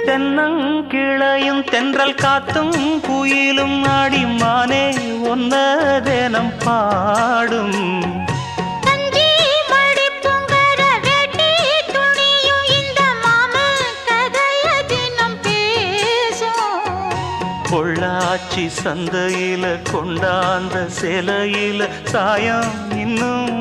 தென்னங்கிளையும் தென்றல் காத்தும் குயிலும் ஆடிமானே ஒன்ன தினம் பாடும் பொள்ளாச்சி சந்தையில கொண்டாந்த சிலையில சாயம் இன்னும்